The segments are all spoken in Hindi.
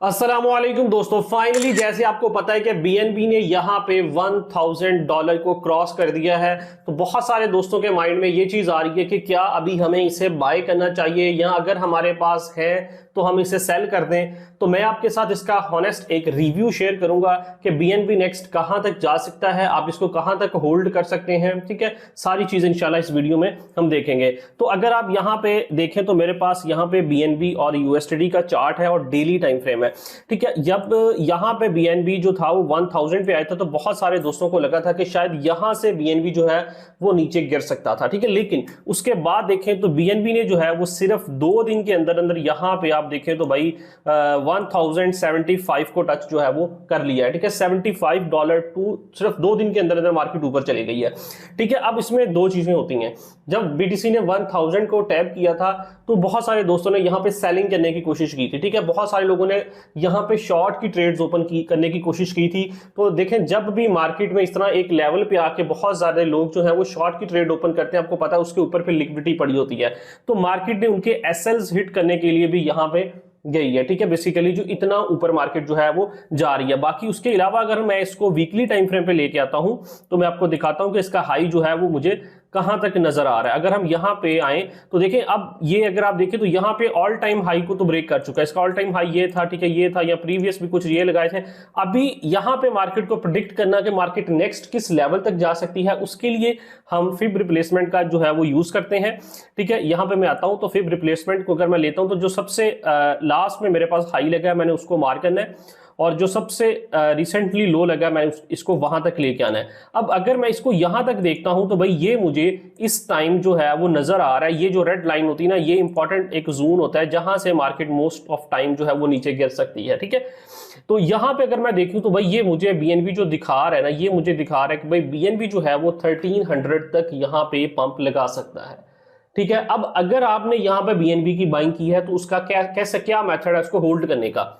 अस्सलामुअलैकुम दोस्तों, फाइनली जैसे आपको पता है कि बीएनबी ने यहाँ पे $1000 को क्रॉस कर दिया है। तो बहुत सारे दोस्तों के माइंड में ये चीज आ रही है कि क्या अभी हमें इसे बाय करना चाहिए या अगर हमारे पास है तो हम इसे सेल कर दें। तो मैं आपके साथ इसका हॉनेस्ट एक रिव्यू शेयर करूंगा कि बीएनबी नेक्स्ट कहां तक जा सकता है, आप इसको कहां तक होल्ड कर सकते हैं। ठीक है, सारी चीजें इंशाल्लाह इस वीडियो में हम देखेंगे। तो अगर आप यहां पे देखें तो मेरे पास यहां पे बीएनबी और यूएसडी का चार्ट है और डेली टाइम फ्रेम है। ठीक है, जब यहां पे बीएनबी जो था वो 1000 पे आया था तो बहुत सारे दोस्तों को लगा था कि शायद यहां से बीएनबी जो है वो नीचे गिर सकता था। ठीक है, लेकिन उसके बाद देखें तो बीएनबी ने जो है वो सिर्फ 2 दिन के अंदर अंदर यहां पे आप देखें तो भाई 1075 को टच जो है वो कर लिया है। ठीक है, $75 टू सिर्फ 2 दिन के अंदर अंदर मार्केट ऊपर चली गई है। ठीक है, अब इसमें दो चीजें होती हैं। जब बीटीसी ने 1000 को टैप किया था तो बहुत सारे दोस्तों ने यहां पे सेलिंग करने की कोशिश की थी। ठीक है, बहुत सारे लोगों ने यहां पे शॉर्ट की ट्रेड्स ओपन करने की कोशिश की थी। तो देखें, जब भी मार्केट में इस तरह एक लेवल पे आके बहुत ज्यादा लोग जो है वो शॉर्ट की ट्रेड ओपन करते हैं, आपको पता है उसके ऊपर फिर लिक्विडिटी पड़ी होती है। तो मार्केट ने उनके एसएल्स हिट करने के लिए भी यहां पे गई है। ठीक है, बेसिकली जो इतना ऊपर मार्केट जो है वो जा रही है। बाकी उसके अलावा अगर मैं इसको वीकली टाइम फ्रेम पे लेके आता हूं तो मैं आपको दिखाता हूं कि इसका हाई जो है वो मुझे कहां तक नजर आ रहा है। अगर हम यहां पे आए तो देखें, अब ये अगर आप देखें तो यहां पे ऑल टाइम हाई को तो ब्रेक कर चुका है। इसका ऑल टाइम हाई ये था। ठीक है, ये था, या प्रीवियस भी कुछ ये लगाए थे। अभी यहां पे मार्केट को प्रेडिक्ट करना कि मार्केट नेक्स्ट किस लेवल तक जा सकती है, उसके लिए हम फिब रिप्लेसमेंट का जो है वो यूज करते हैं। ठीक है, यहां पे मैं आता हूं तो फिब रिप्लेसमेंट को अगर मैं लेता हूं तो जो सबसे लास्ट में मेरे पास हाई लगा है मैंने उसको मार करना है, और जो सबसे रिसेंटली लो लगा मैंने इसको वहां तक लेके आना है। अब अगर मैं इसको यहां तक देखता हूं तो भाई ये मुझे इस टाइम जो है वो नजर आ रहा है। ये जो रेड लाइन होती है ना, ये इंपॉर्टेंट एक जोन होता है जहां से मार्केट मोस्ट ऑफ टाइम जो है वो नीचे गिर सकती है। ठीक है, तो यहां पे अगर मैं देखूं तो भाई ये मुझे बीएनबी जो दिखा रहा है ना, ये मुझे दिखा रहा है कि भाई बीएनबी जो है वो 1300 तक यहां पे पंप लगा सकता है। ठीक है, अब अगर आपने यहां पे बीएनबी की बाइंग की है तो उसका क्या मेथड है उसको होल्ड करने का।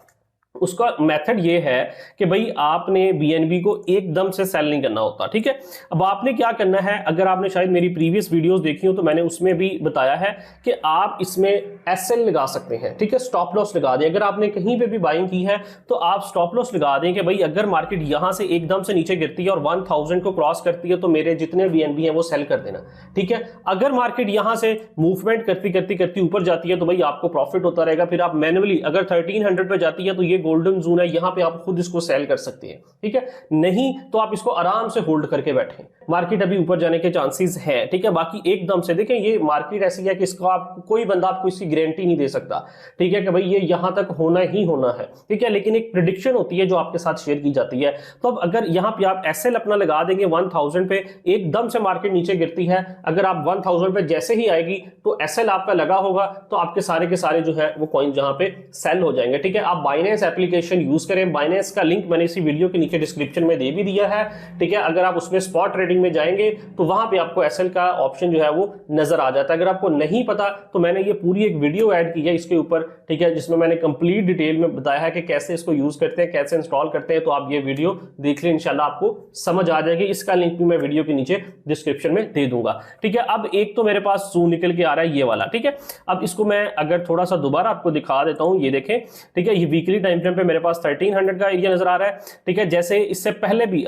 उसका मेथड ये है कि भाई आपने बीएनबी को एकदम से सेल नहीं करना होता। ठीक है, अब आपने क्या करना है, अगर आपने शायद मेरी प्रीवियस वीडियोस देखी हो तो मैंने उसमें भी बताया है कि आप इसमें एसएल लगा सकते हैं। ठीक है, स्टॉप लॉस लगा दें। अगर आपने कहीं पे भी बाइंग की है तो आप स्टॉप लॉस लगा दें कि भाई अगर मार्केट यहां से एकदम से नीचे गिरती है और 1000 को क्रॉस करती है तो मेरे जितने बीएनबी हैं वो सेल कर देना। ठीक है, अगर मार्केट यहां से मूवमेंट करती करती करती ऊपर जाती है तो भाई आपको प्रॉफिट होता रहेगा। फिर आप मैन्युअली अगर 1300 पे जाती है तो ये गोल्डन जोन है, यहां पे आप खुद इसको सेल कर सकते हैं। ठीक है, नहीं तो आप इसको आराम से होल्ड करके बैठें। मार्केट अभी ऊपर जाने के चांसेस हैं। ठीक है, बाकी एकदम से देखें, ये मार्केट ऐसी है कि इसका आप कोई बंदा आपको इसकी गारंटी नहीं दे सकता। ठीक है, कि भाई ये यहां तक होना ही होना है। ठीक है, लेकिन एक प्रेडिक्शन होती है जो आपके साथ शेयर की जाती है। तो अब अगर यहां पे आप एसएल अपना लगा देंगे 1000 पे, एकदम से मार्केट नीचे गिरती है, अगर आप 1000 पे जैसे ही आएगी तो एसएल आपका लगा होगा तो आपके सारे के सारे जो है वो कॉइन जहां पे सेल हो जाएंगे। ठीक है, आप बाइनेंस एप्लीकेशन यूज करें। बाइनेंस का लिंक मैंने इसी वीडियो के नीचे डिस्क्रिप्शन में दे भी दिया है। ठीक है, अगर आप उसमें स्पॉट ट्रेडिंग में जाएंगे तो वहां पे आपको एसएल का ऑप्शन जो है वो नजर आ जाता है। अगर आपको नहीं पता तो मैंने ये पूरी एक वीडियो ऐड की है इसके ऊपर। ठीक है, जिसमें मैंने कंप्लीट डिटेल में बताया है कि कैसे इसको यूज करते हैं, कैसे इंस्टॉल करते हैं। तो आप ये वीडियो देख लें, इंशाल्लाह आपको समझ आ जाएगी। इसका लिंक भी मैं वीडियो के नीचे डिस्क्रिप्शन में दे दूंगा। ठीक है, अब एक तो मेरे पास जोन निकल के आ रहा है ये वाला। ठीक है, अब इसको मैं अगर थोड़ा सा दोबारा आपको दिखा देता हूं, ये देखें। ठीक है, ये वीकली टाइम फ्रेम पे मेरे पास 1300 का एरिया नजर आ रहा है। ठीक है, जैसे इससे पहले भी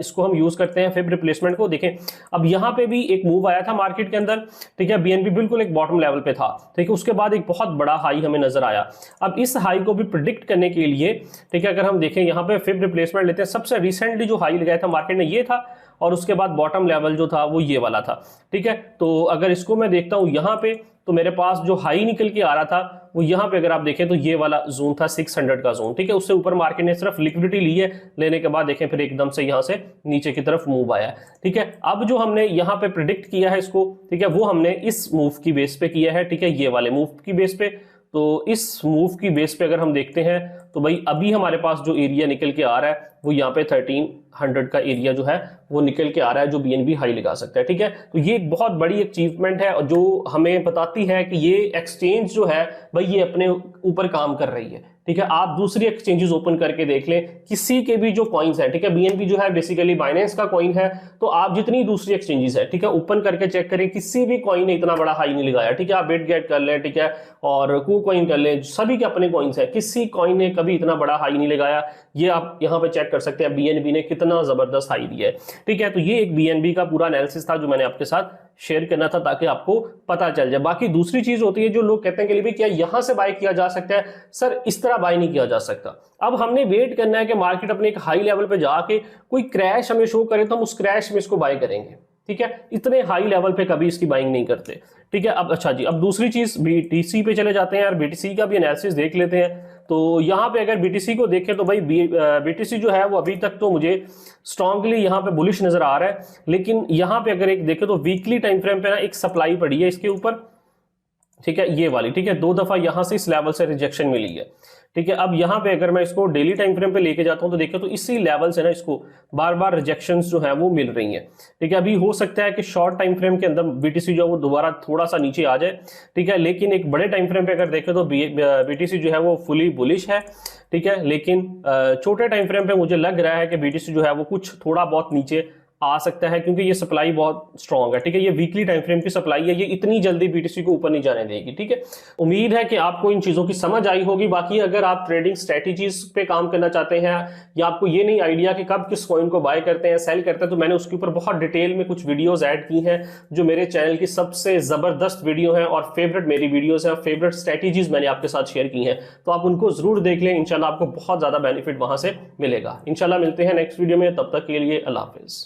इसको हम यूज करते हैं फिब रिप्लेसमेंट को। देखें, अब यहां पे भी एक मूव आया था मार्केट के अंदर। ठीक है, बीएनबी बिल्कुल एक बॉटम लेवल पे था। ठीक है, उसके बाद एक बहुत बड़ा हाई हमें नजर आया। अब इस हाई को भी प्रिडिक्ट करने के लिए, ठीक है, अगर हम देखें यहां पे फिब रिप्लेसमेंट लेते हैं, सबसे रिसेंटली जो हाई लगाया था मार्केट ने ये था, और उसके बाद बॉटम लेवल जो था वो ये वाला था। ठीक है, तो अगर इसको मैं देखता हूं यहां पे तो मेरे पास जो हाई निकल के आ रहा था वो यहां पे अगर आप देखें तो ये वाला जोन था 600 का जोन। ठीक है, उससे ऊपर मार्केट ने सिर्फ लिक्विडिटी ली है, लेने के बाद देखें फिर एकदम से यहां से नीचे की तरफ मूव आया है। ठीक है, अब जो हमने यहां पे प्रिडिक्ट किया है इसको, ठीक है, वो हमने इस मूव की बेस पे किया है। ठीक है, ये वाले मूव की बेस पे। तो इस मूव की बेस पे अगर हम देखते हैं तो भाई अभी हमारे पास जो एरिया निकल के आ रहा है वो यहाँ पे 1300 का एरिया जो है वो निकल के आ रहा है, जो बीएनबी हाई लगा सकता है। ठीक है, तो ये एक बहुत बड़ी अचीवमेंट है जो हमें बताती है कि ये एक्सचेंज जो है भाई ये अपने ऊपर काम कर रही है। ठीक है, आप दूसरी एक्सचेंजेस ओपन करके देख लें, किसी के भी जो कॉइन्स है, ठीक है, बीएनबी जो है बेसिकली बाइनेंस का कॉइन है, तो आप जितनी दूसरी एक्सचेंजेस है, ठीक है, ओपन करके चेक करें, किसी भी कॉइन ने इतना बड़ा हाई नहीं लगाया, ठीक है, आप बिटगेट कर लें, ठीक है, और KuCoin कर लें, सभी के अपने कॉइन्स है, किसी कॉइन ने कभी इतना बड़ा हाई नहीं लगाया। ये आप यहाँ पे चेक कर सकते हैं बीएनबी ने कितना जबरदस्त हाई दिया है, ठीक है। तो ये एक बीएनबी का पूरा एनालिसिस था जो मैंने आपके साथ शेयर करना था ताकि आपको पता चल जाए। बाकी दूसरी चीज होती है जो लोग कहते हैं कि क्या यहां से बाय किया जा सकता है, सर इस तरह बाय नहीं किया जा सकता। अब हमने वेट करना है कि मार्केट अपने एक हाई लेवल पे जाके कोई क्रैश हमें शो करे तो हम उस क्रैश में इसको बाय करेंगे, ठीक है, इतने हाई लेवल पे कभी इसकी बाइंग नहीं करते, ठीक है। अब अच्छा जी, अब दूसरी चीज बीटीसी पे चले जाते हैं, और बीटीसी का भी एनालिसिस देख लेते हैं। तो यहाँ पे अगर बीटीसी को देखें तो भाई बीटीसी जो है वो अभी तक तो मुझे स्ट्रांगली यहाँ पे बुलिश नजर आ रहा है, लेकिन यहाँ पे अगर एक देखें तो वीकली टाइम फ्रेम पे ना एक सप्लाई पड़ी है इसके ऊपर, ठीक है, ये वाली, ठीक है, 2 दफा यहां से इस लेवल से रिजेक्शन मिली है, ठीक है। अब यहाँ पे अगर मैं इसको डेली टाइम फ्रेम पे लेके जाता हूं तो देखिए तो इसी लेवल से ना इसको बार बार रिजेक्शंस जो है वो मिल रही हैं, ठीक है। अभी हो सकता है कि शॉर्ट टाइम फ्रेम के अंदर बीटीसी जो है वो दोबारा थोड़ा सा नीचे आ जाए, ठीक है, लेकिन एक बड़े टाइम फ्रेम पे अगर देखें तो बीटीसी जो है वो फुली बुलिश है, ठीक है। लेकिन छोटे टाइम फ्रेम पे मुझे लग रहा है कि बीटीसी जो है वो कुछ थोड़ा बहुत नीचे आ सकता है, क्योंकि ये सप्लाई बहुत स्ट्रांग है, ठीक है, ये वीकली टाइम फ्रेम की सप्लाई है, ये इतनी जल्दी बीटीसी को ऊपर नहीं जाने देगी, ठीक है। उम्मीद है कि आपको इन चीजों की समझ आई होगी। बाकी अगर आप ट्रेडिंग स्ट्रेटेजीज पे काम करना चाहते हैं या आपको ये नहीं आइडिया कि कब किस कॉइन को बाय करते हैं सेल करते हैं, तो मैंने उसके ऊपर बहुत डिटेल में कुछ वीडियोस ऐड की हैं जो मेरे चैनल की सबसे जबरदस्त वीडियो है और फेवरेट मेरी वीडियोस है, फेवरेट स्ट्रेटेजीज मैंने आपके साथ शेयर की हैं, तो आप उनको जरूर देख लें, इंशाल्लाह आपको बहुत ज्यादा बेनिफिट वहां से मिलेगा। इंशाल्लाह मिलते हैं नेक्स्ट वीडियो में, तब तक के लिए अल्लाह हाफिज।